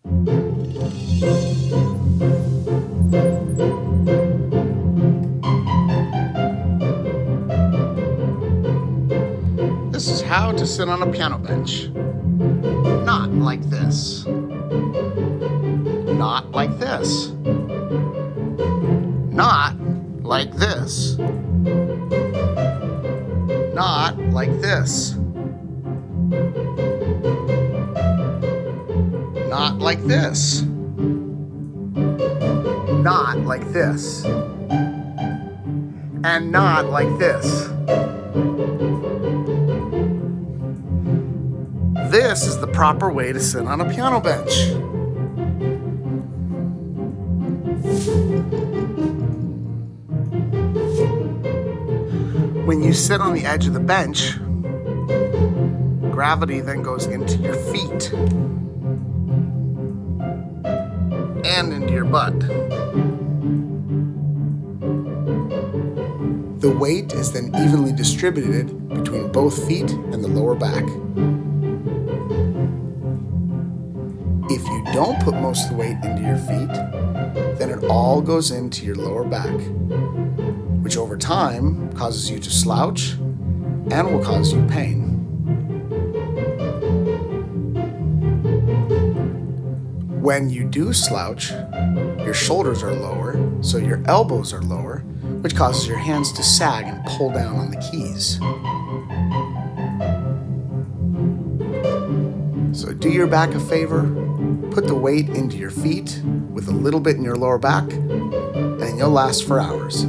This is how to sit on a piano bench. Not like this. Not like this. Not like this. Not like this. Not like this. Not like this. And not like this. This is the proper way to sit on a piano bench. When you sit on the edge of the bench, gravity then goes into your feet and into your butt. The weight is then evenly distributed between both feet and the lower back. If you don't put most of the weight into your feet, then it all goes into your lower back, which over time causes you to slouch and will cause you pain. When you do slouch, your shoulders are lower, so your elbows are lower, which causes your hands to sag and pull down on the keys. So do your back a favor, put the weight into your feet with a little bit in your lower back, and you'll last for hours.